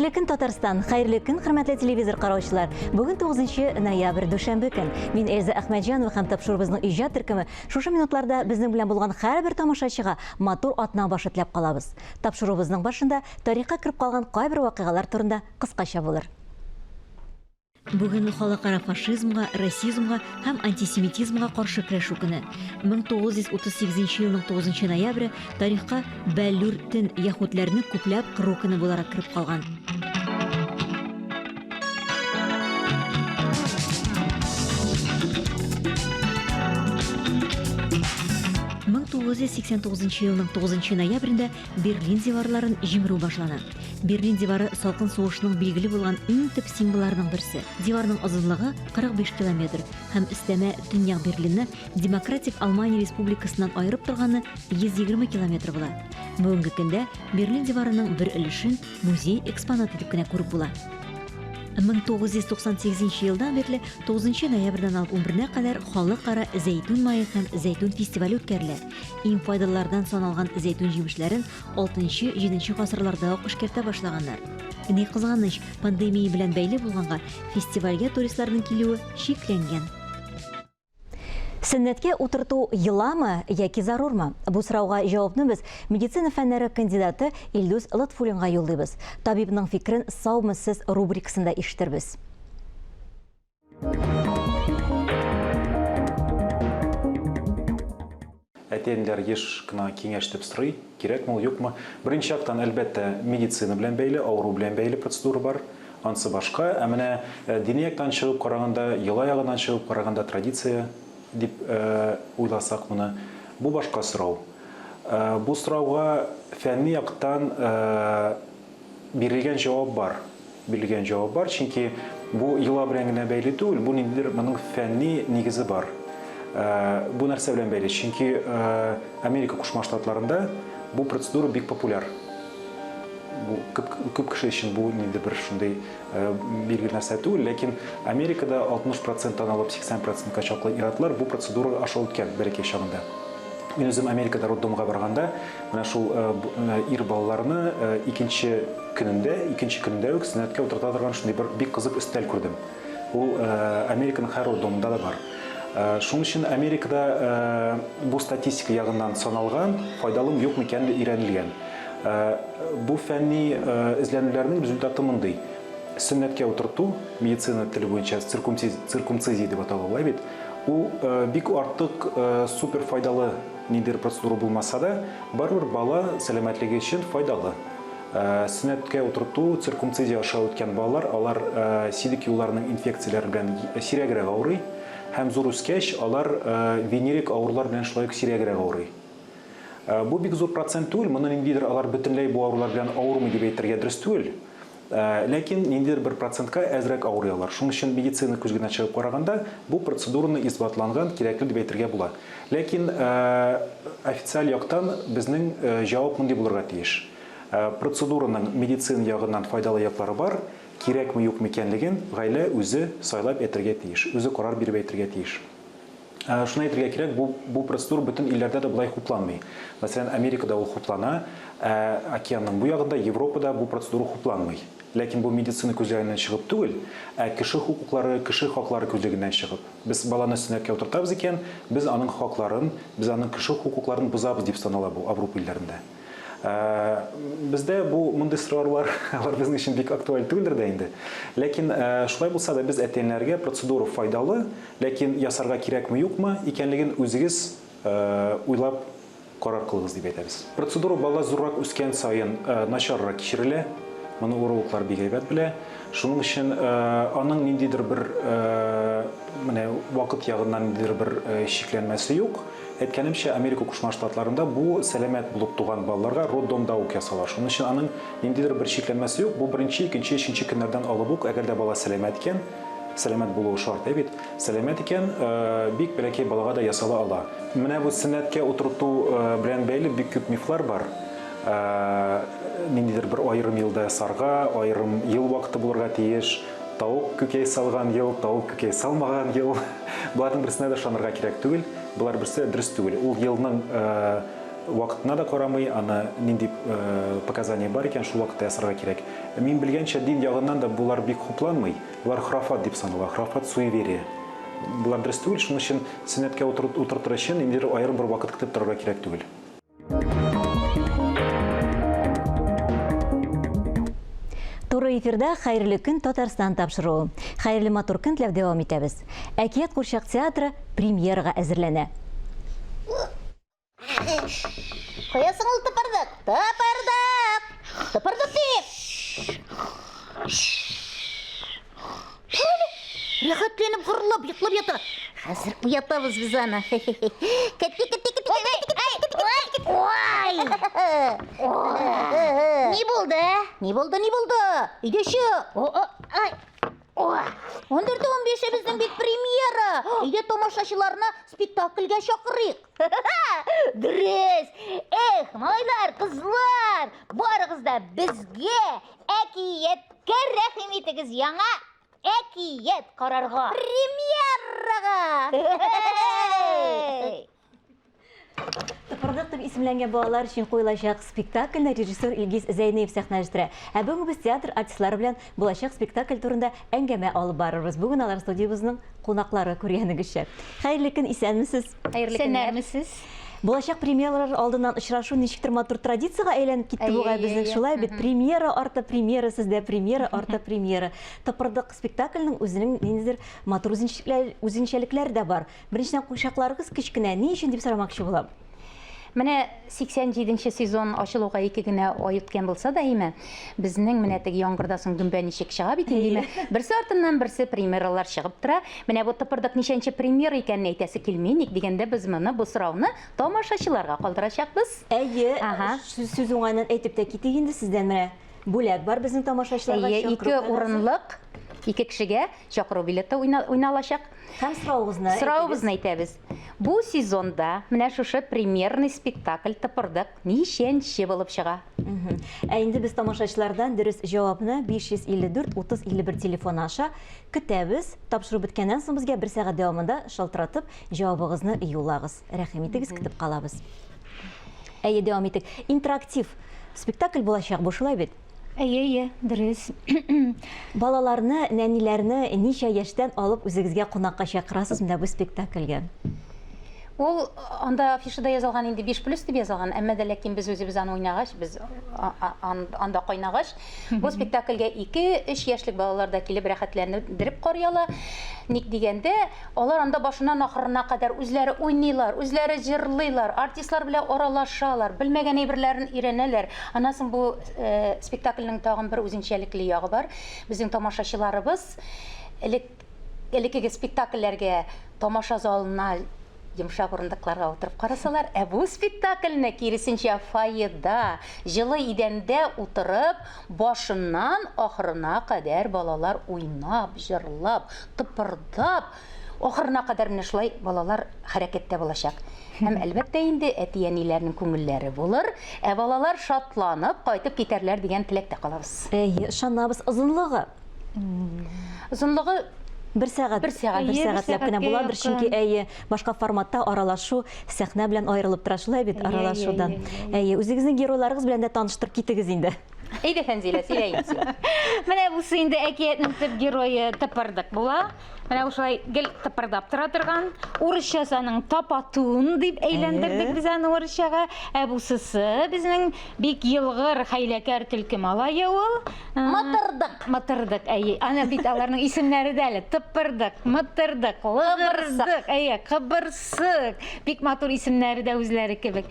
Хәйрле көн, Татарстан, хәйрле көн, хөрмәтле телевизор караучылар. Бүген 9 ноябрь, дүшәмбе көн. Мин Эльза Әхмәтҗанова һәм тапшырыбызның иҗат төркеме шушы минутларда безнең белән булган һәрбер тамашачыга матур атна башы теләп калабыз. Тапшырыбызның башында тарихка кирип калган кайбер вакыйгалар турында кыскача булыр. Бүген халыкара фашизмга, расизмга һәм антисемитизмга каршы көрәшү көне. 1938 елның 9 ноябре тарихка Бәллүр төн яһүдләрне күпләп кыру көне буларак кирип калган. 1989 елның 9 ноябрендә Берлин диварларын җимерү башлана. Берлин дивары салкын сугышның билгеле булган иң төп символларының берсе. Диварның озынлыгы 45 километр һәм өстәмә Төньяк Берлинны Демократик Алмания Республикасыннан айырып торганы 120 километр була. Бүгенге көндә Берлин диварының бер өлешен музей экспонат итеп кенә күреп була. 1998 елдан бирле 9 ноябрьдән алып 11-нә кадәр халыкара зәйтүн мае һәм зәйтүн фестивале үткәрелә. Иң файдалылардан саналган зәйтүн җимешләрен 6-7 гасырларда ук эшкәртә башлаганнар. Ни кызганыч, пандемия белән бәйле булганга фестивальгә туристларның килүе шикләнгән. Сөннәткә утырту йыламы яки зарурмы? Бу сорауга җавапны без медицина фәннәре кандидаты Илдус Латфуллинга юллыйбыз. Табибның фикрен "Саумы сез" рубрикасында ишетербез. Әтенләр еш кына киңәш дип сорый, кирәкме ул юкмы? Беренче яктан, әлбәттә, медицина белән бәйле, авыру белән бәйле процедура бар. Ансы башка, ә менә дини яктан чыгып караганда, йола ягыннан чыгып караганда традиция дип уйласак моны, бу башка сорау. Бу сорауга фәнни яктан бирелгән җавап бар. Бирелгән җавап бар, чөнки бу йола белән генә бәйле түгел, бу ниндидер моның фәнни нигезе бар. Бу нәрсә белән бәйле, чөнки Америка Кушма Штатларында бу процедура бик популяр. Күп кеше өчен бу ниндидер бер шундый билгеле нәрсә түгел, ләкин Америкада 60%-тан алып 80%-ка чаклы ир-атлар бу процедура аша үткән бәләкәй чагында. Мин үзем Америкада роддомга барганда, менә шул ир балаларны икенче көнендә үк сөннәткә утырта торган шундый бер бик кызык өстәл күрдем. Ул Американың һәр роддомында да бар. Шуның өчен Америкада бу статистика ягыннан саналган, файдалымы юкмы икәнлеге өйрәнелгән. Бу фәнни эзләнүләрнең результаты мондый. Сөннәткә утырту, медицина теле буенча циркумцизия дип аталган бит. Ул бик артык супер файдалы ниндидер процедура булмаса да, барыбер бала сәламәтлеге өчен файдалы. Сөннәткә утырту, циркумцизия аша үткән балалар, алар сидек юлларының инфекцияләре белән сирәгрәк авырый, һәм зур үскәч алар венерик авырулар белән шулай ук сирәгрәк авырый. Бу бик зур процент түгел, моны ниндидер алар бөтенләй бу авырулар белән авырмый дип әйтергә дөрес түгел. Ләкин ниндидер бер процентка әзрәк авырыйлар. Шуның өчен медицина күзгенә чыгып караганда бу процедураны исбатланган, кирәкле дип әйтергә була. Ләкин официаль яктан безнең җавап мондый булырга тиеш. Процедураның медицина ягыннан файдалы яклары бар, кирәкме юкмы икәнлеген гаилә үзе сайлап әйтергә тиеш, үзе карар биреп әйтергә тиеш. Шуны әйтергә кирәк, бу процедура бөтен илләрдә дә булай хупланмый. Мәсәлән, Америкада ул хуплана, океанның бу ягында, Европада бу процедура хупланмый. Ләкин бу медицина күзлегеннән чыгып түгел, кеше хукуклары, кеше хаклары күзлегеннән чыгып. Без баланы сөннәткә утыртабыз икән, без аның хакларын, без аның кеше хукукларын бозабыз дип санала бу Авропа илләрендә. Бездә бу мондый сораулар алар безнең өчен бик актуаль түгелдер дә инде. Ләкин шулай булса да без әтәннәргә процедура файдалы, ләкин ясарга кирәкме юкмы икәнлеген үзегез уйлап карар кылыгыз дип әйтәбез. Процедура бала зуррак үскән саен начаррак кичерелә. Моны урологлар бик әйбәт белә. Шуның өчен аның ниндидер бер менә вакыт ягыннан ниндидер бер шикләнмәсе юк. Әйткәнемчә, Америка Кушма Штатларында бу сәламәт булып туган балаларга роддомда ук ясалар. Шуның өчен аның ниндидер бер шикләнмәсе юк. Бу беренче, икенче, өченче көннәрдән алып ук, әгәр дә бала сәламәт икән, сәламәт булуы шарт бит. Сәламәт икән, бик бәләкәй балага да ясала ала. Менә бу сөннәткә утырту белән бәйле бик күп мифлар бар. Ниндидер бер аерым елда ясарга, аерым ел вакыты булырга тиеш, тауык күкәй салган ел, тауык күкәй салмаган ел. Буларның берсенә дә ышанырга кирәк түгел. Булар берсе дөрес түгел. Ул елның вакытына да карамый, аны нинди показания бар икән, шул вакытта ясарга кирәк. Мин белгәнчә дин ягыннан да булар бик хупланмый, булар храфат дип санала, храфат суеверие. Булар дөрес түгел, шуның өчен сөннәткә утыртыр өчен инде аерым бер вакыт көтеп торырга кирәк түгел. Туры эфирда «Хәйрле көн Татарстан» тапшыруы. Хәйрле матур көн теләп дәвам итәбез. Әкият Курчак театры премьерага әзерләнә. Коясың ул тыпырдык, тип. Рәхәтләнеп гырлап, йоклап ята. Хәзер уятабыз біз аны. Ой! Ни булды? Идеші. Ай! 14-15 біздің бит премьера. Үйде томашашыларына спектакльге шақырыйық. Дұрыс. Майлар, қызлар, барығыз да бізге әкиетке рәхим етігіз яңа әкиет қарарға. Премьераға. Тыпырдык дип исемләнгән балалар өчен куелачак спектакльне режиссер Илгиз Зәйнеев сәхнәләштерә. Ә бүген без театр артистлары белән булачак спектакль турында әңгәмә алып барырбыз. Бүген алар студиябызның кунаклары күргәнегезчә. Хәерле көн, исәнмесез? Сәнәрмесез? Булачак премьералар алдыннан очрашу ничектер матур традициягә әйләнеп китте бугай безнең. Шулай бит премьера арты премьера, сездә премьера арты премьера. Тыпырдык спектакльнең үзенең ниндидер матур үзенчәлекләре дә бар. Беренчедән кушакларыгыз кечкенә, ни өчен дип сорамакчы булам. Менә 87-нче сезон ачылуга 2 генә ай үткән булса да, безнең менә теге яңгырдасың дүмбә ничек чыга бит инде. Берсе артыннан берсе премьералар чыгып тора. Менә бу тыпырдык ничәнче премьера икәнне әйтәсе килми, ник дигәндә без моны бу сорауны тамашачыларга калдырачакбыз. Әйе, сүз уңайдан әйтеп тә китик инде сездән менә. Бүләк бар безнең тамашачыларга. Әйе, 2 урынлык 2 кешегә чакыру билеты уйналачак. Һәм Сорауыбызны әйтәбез. Бу сезонда менә шушы премьерный спектакль тыпырдык ничәнче булып чыга? Ә инде без тамашачылардан дөрес җавапны 554-30-51 телефон аша көтәбез. Тапшыру беткәннән соң безгә 1 сәгать дәвамында шалтыратып җавабыгызны юллагыз. Рәхим итегез, көтеп калабыз. Әйе, дәвам итик. Интерактив спектакль булачак бу, шулай бит? Әйе, дөрес. Балаларны, нәниләрне ничә яшьтән алып үзегезгә кунакка чакырасыз менә бу спектакльгә? Ул анда афишада язылган инде 5+ дип язылган, әмма дә ләкин без үзебез аны уйнагач, без анда кайнагач, бу спектакльгә 2-3 яшьлек балалар да килеп рәхәтләнеп карыялар. Ник дигәндә, алар анда башыннан ахырына кадәр үзләре уйныйлар, үзләре җырлыйлар, артистлар белән аралашалар, белмәгән әйберләрен өйрәнәләр. Аннан бу спектакльнең тагын бер үзенчәлекле ягы бар. Безнең тамашачыларыбыз элекке спектакльләргә тамаша залына йомшак урындыкларга утырып карасалар, бу спектакльне киресенчә фойеда, җылы идәндә утырып, башыннан ахырына кадәр балалар уйнап, җырлап, тыпырдап, ахырына кадәр менә шулай балалар хәрәкәттә булачак. Һәм әлбәттә инде әти-әниләрнең күңелләре булыр, балалар шатланып кайтып китәрләр дигән теләктә калабыз. Ышанабыз. Озынлыгы? Озынлыгы 1 сәгатьләп кенә буладыр, чөнки әйе, башка форматта аралашу сәхнә белән аерылып тора, шулай бит аралашудан. Әйе, үзегезнең геройларыгыз белән дә таныштырып китегез инде. Әйдә, Фәнзилә, сөйләйин. Менә бусы инде әкиятнең төп герое тыпырдык була. Менә ушулай гел тыпырдап тора торган, урысчасының тапатуын дип әйләндердек без аны урысчага. Бусысы безнең бик елгыр хәйләкәр төлке малае ул. Матырдык, әйе. Аны бит аларның исемнәре дә әле. Тыпырдык, матырдык, лыгырдык, әйе, кыбырсык. Бик матур исемнәре дә үзләре кебек.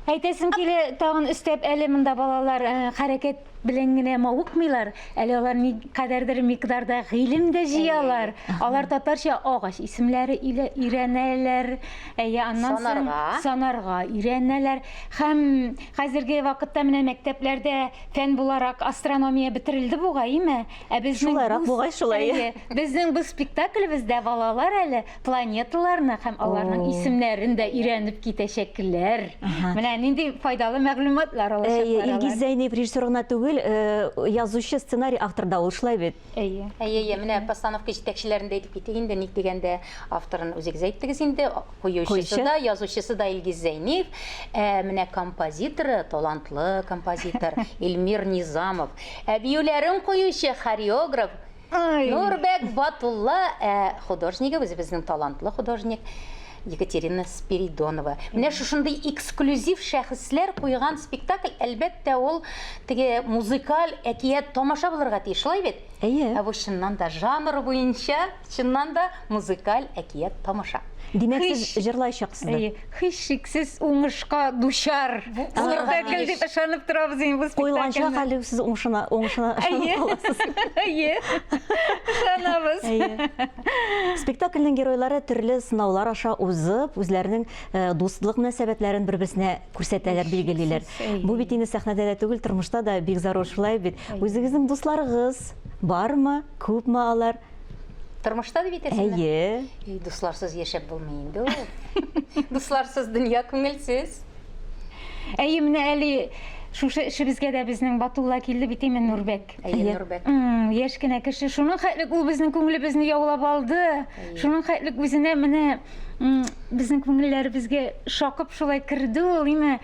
Әйтәсем килә, тагын өстәп әле монда балалар хәрәкәт белән генә мавыкмыйлар. Әле алар никадәрдер микъдарда гыйлем дә җыялар. Алар татарча агач исемләре өйрәнәләр. Аннан санарга өйрәнәләр. Һәм хәзерге вакытта менә мәктәпләрдә фән буларак астрономия бетерелде бугаймы? Шулайрак бугай шулай. Безнең бу спектаклебездә балалар әле планеталарны һәм аларның исемнәрен дә өйрәнеп китәчәкләр. Менә нинди файдалы мәгълүматлар алачаклар. Илгиз Зәйнеев режиссерына түгел, түгел, язучы, сценарий автор да ул шулай бит. Әйе, менә постановка җитәкчеләрендә әйтеп китик инде, ник дигәндә авторын үзегез әйттегез инде, куючысы да, язучысы да Илгиз Зәйнев, менә композиторы, талантлы композитор Эльмир Низамов, биюләрен куючы хореограф Нурбек Батулла, художник, үзебезнең талантлы художник Екатерина Спиридонова. Менә шушындай эксклюзив шәхесләр куйган спектакль, әлбәттә ул теге музыкаль әкият тамаша булырга тиеш, шулай бит? Әйе. Бу чыннан да жанр буенча, чыннан да музыкаль әкият тамаша. Димәк, сез җырлаячаксыз да. Һичшиксез уңышка дучар. Спектакль дип ышанып торабыз инде бу Куелганча спектакльне. хәле сез уңышына ышанып каласыз. Әйе. Ышанабыз. Әйе. Спектакльнең геройлары төрле сынаулар аша узып, үзләренең дуслык мөнәсәбәтләрен бер-берсенә күрсәтәләр, билгелиләр. Бу бит инде сәхнәдә дә түгел, тормышта да бик зарур, шулай бит. Үзегезнең дусларыгыз бармы, күпме алар? Тормышта дип әйтәсезме? Әйе. Дусларсыз яшәп булмый инде ул. Дусларсыз дөнья күңелсез. Әйе, менә әле шушы эшебезгә дә безнең Батулла килде бит инде, Нурбек. Әйе, Нурбек. Яшь кенә кеше, шуның хәтлек ул безнең күңелебезне яулап алды. Шуның хәтлек үзенә менә безнең күңелләребезгә шакып шулай керде ул, име?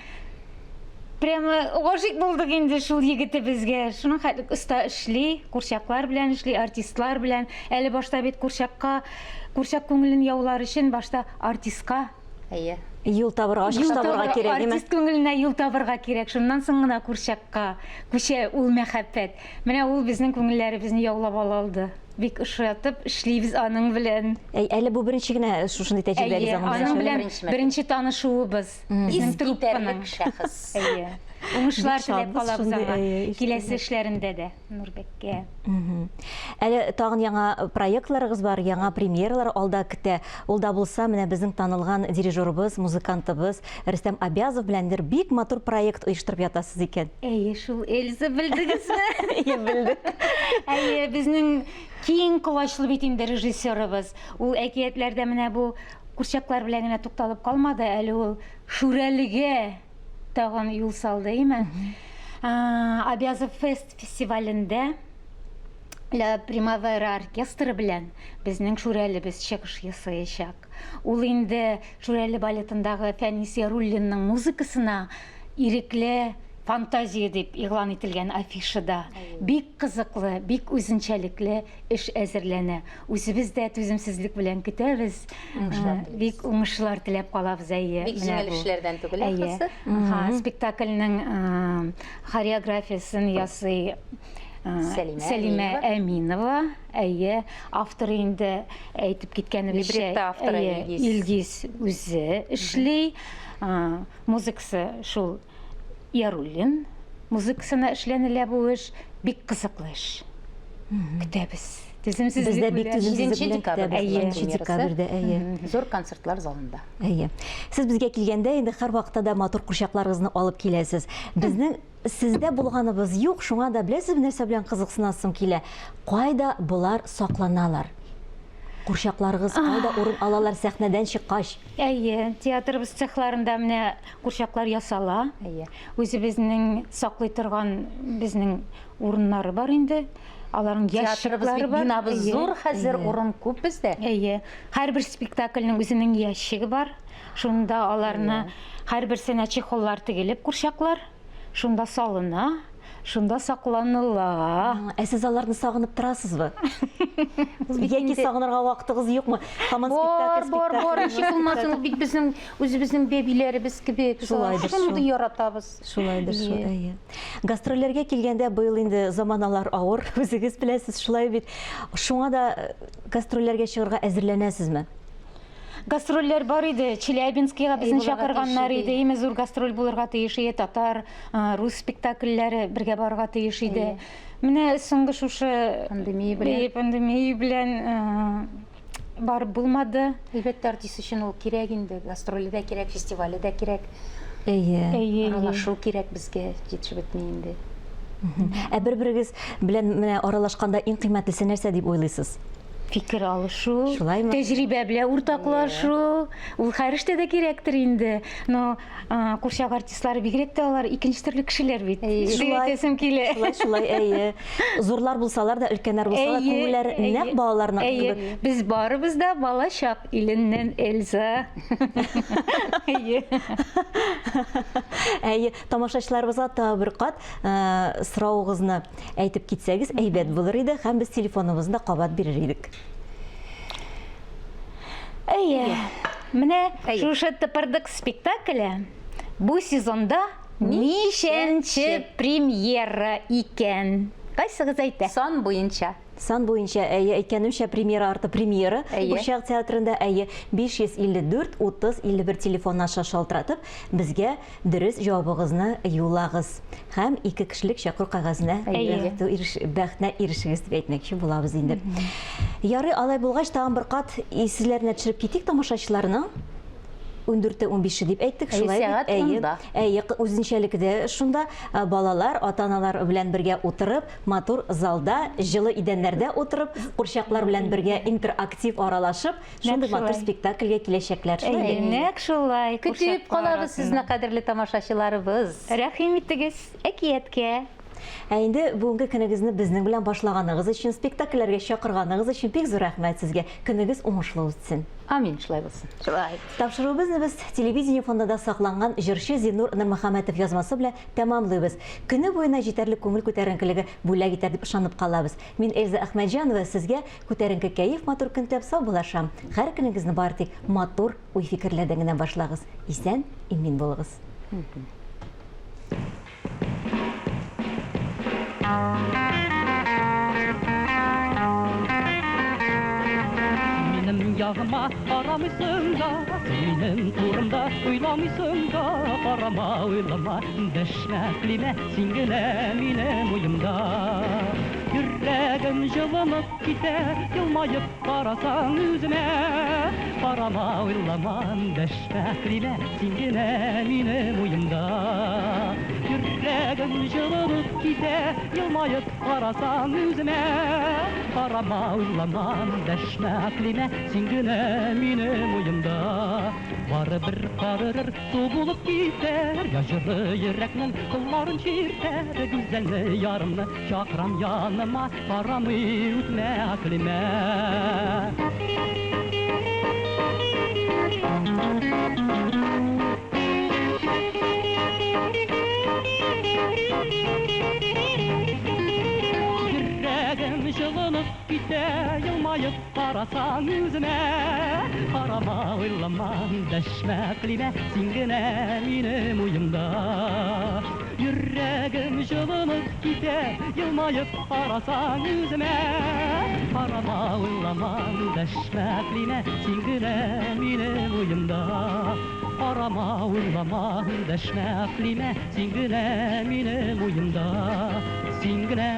Прямо гашык булдык инде шул егетебезгә. Шуның хәтлек оста эшли, курчаклар белән эшли, артистлар белән. Әле башта бит курчак күңелен яулар өчен башта артистка Әйе. Юл табырга, ашык табырга кирәк, име? артист күңеленә юл табырга кирәк. Шуннан соң гына курчакка күчә ул мәхәббәт. Менә ул безнең күңелләребезне яулап алды. Бик ышратып эшлибез аның белән. Әле бу беренче генә шушындый тәҗрибәгез Аның белән беренче танышуыбыз. Безнең труппаның шәхес. Әйе. Уңышлар Шабыз, теләп калабыз шундый, аңа. әйе, Киләсе эшләрендә дә Нурбеккә. Әле тагын яңа проектларыгыз бар, яңа премьералар алда көтә. Ул да булса, менә безнең танылган дирижерыбыз, музыкантыбыз Рөстәм Абязов беләндер бик матур проект оештырып ятасыз икән. Әйе, шул Эльза белдегезме? Әйе, белдек. Әйе, безнең киң колачлы бит инде режиссерыбыз. Ул әкиятләрдә менә бу курчаклар белән генә тукталып калмады, әле ул шүрәлегә тагын юл салды, име? Абязов фест фестивалендә Ла Примавера оркестры белән безнең шүрәлебез чыгыш ясаячак. Ул инде шүрәле балетындагы Фәнис Яруллинның музыкасына ирекле фантазия дип игълан ителгән афишада бик кызыклы, бик үзенчәлекле эш әзерләнә. Үзебез дә түземсезлек белән көтәбез. Бик уңышлар теләп калабыз, әйе. Бик җиңел эшләрдән түгел, ахрысы. Спектакльнең хореографиясын ясый Сәлимә Әминова, әйе, авторы инде әйтеп киткәнебезчә, Илгиз үзе эшли, музыкасы шул Яруллин, музыкасына эшләнелә бу эш, бик кызыклы эш. Көтәбез. Бездә бик түземсезлек белән көтәбез. 2 декабрьдә, әйе. Зур концертлар залында. Әйе. Сез безгә килгәндә инде һәр вакытта да матур курчакларыгызны алып киләсез. Безнең сездә булганыбыз юк, шуңа да беләсез нәрсә белән кызыксынасым килә. Кайда булар сакланалар? Курчакларыгыз кайда урын алалар сәхнәдән чыккач? Әйе, театрыбыз цехларында менә курчаклар ясала. Әйе. Үзебезнең саклый торган безнең урыннары бар инде. Аларның ящиклары бар. Бинабыз зур, хәзер урын күп бездә. Әйе. Һәрбер спектакльнең үзенең ящиге бар. Шунда аларны һәрберсенә чехоллар тегелеп курчаклар. Шунда салына, шунда сакланыла. Сез аларны сагынып торасызбы? Яки сагынырга вакытыгыз юкмы? Һаман спектакль. Бар, ничек булмасын, бит безнең үзебезнең бәбиләребез кебек. Шуны яратабыз. Шулайдыр, әйе. Гастрольләргә килгәндә быел инде заманалар авыр, үзегез беләсез, шулай бит. Шуңа да гастрольләргә чыгарга әзерләнәсезме? Гастрольләр бар иде. Челябинскига безне чакырганнар иде. Име зур гастроль булырга тиеш иде. Татар, рус спектакльләре бергә барырга тиеш иде. Менә соңгы шушы пандемия белән барып булмады. Әлбәттә, артист өчен ул кирәк инде. Гастрольдә кирәк, фестивальдә кирәк. Әйе. Аралашу кирәк безгә, җитешеп бетми инде. Бер-берегез белән менә аралашканда иң кыйммәтлесе нәрсә дип уйлыйсыз? Fikir alышу, Шулаймы? тәҗрибә белән уртаклашу. Ул һәр эштә дә кирәктер инде. Но курчак артистлары бигрәк тә алар икенче төрле кешеләр бит. Әйтәсем килә. Шулай, әйе. Зурлар булсалар да, өлкәннәр булсалар, күңелләре нәкъ балаларына Әйе, біз барыбыз да балачак иленнән Эльза. Әйе. Әйе, тамашачыларыбызга тагы бер кат сорауыгызны әйтеп китсәгез, әйбәт булыр иде, һәм без телефоныбызны да кабат бирер идек. Әйе. Менә Әйе. шушы тыпырдык спектакле бу сезонда ничәнче премьера икән? Кайсыгыз әйтә? Сан буенча. Сан буенча, әйе, әйткәнемчә, премьера арты премьера. Әйе. Курчак театрында, әйе, 554-30-51 телефоннан шалтыратып, безгә дөрес җавабыгызны юллагыз. Һәм 2 кешелек чакыру кәгазенә Әйе. бәхетенә ирешегез дип әйтмәкче булабыз инде. Ярый, алай булгач, тагын бер кат исезләренә төшереп китик тамашачыларның. 14-15 дип әйттек, Әйе, шулай. сәгать онда. Әйе, үзенчәлекдә шунда балалар, ата-аналар белән бергә утырып, матур залда, җылы идәннәрдә утырып, курчаклар белән бергә интерактив аралашып, шундый матур шулай. спектакльгә киләчәкләр. Әйе, нәкъ шулай. Көтеп калабыз сезне, кадерле тамашачыларыбыз. Рәхим итегез әкияткә. Ә инде бүгенге көнегезне безнең белән башлаганыгыз өчен, спектакльләргә чакырганыгыз өчен бик зур рәхмәт сезгә. Көнегез уңышлы үтсен. Амин, шулай булсын. Шулай. Тапшыруыбызны без телевидение фондында сакланган җырчы Зинур Нурмөхәммәтов язмасы белән тәмамлыйбыз. Көне буена җитәрлек күңел күтәренкелеге бүләк итәр дип ышанып калабыз. Мин Эльза Әхмәтҗанова сезгә күтәренке кәеф, матур көн теләп сау булашам. Һәр көнегезне бары тик матур уй фикерләрдән генә башлагыз. Исән, имин булыгыз. Минем ягыма карамыйсың да, минем турымда уйламыйсың да, карама, уйлама, дәшмә, килмә, син генә минем уемда. Йөрәгем җылынып китә, елмаеп карасаң үземә. Карама, уйлама, дәшмә, килмә, син генә минем уемда. Йөрәгем җылынып китә, елмаеп карасаң үземә. Карама, уйлама, дәшмә, килмә, син генә минем уемда. Бары бер карырыр, су булып китәр, яжырлы йөрәкнең кылларын чиртәр, гүзәлне ярымны чакырам яныма, карамый үтмә, килмә. Йөрәгем җылынып китә, елмаеп карасаң үземә. Карама, уйлама, дәшмә, килмә, син генә минем уемда. Йөрәгем җылынып китә, елмаеп карасаң үземә. Карама, уйлама, дәшмә, килмә, син генә минем уемда. Карама, уйлама, дәшмә, килмә, син генә минем уемда. Син генә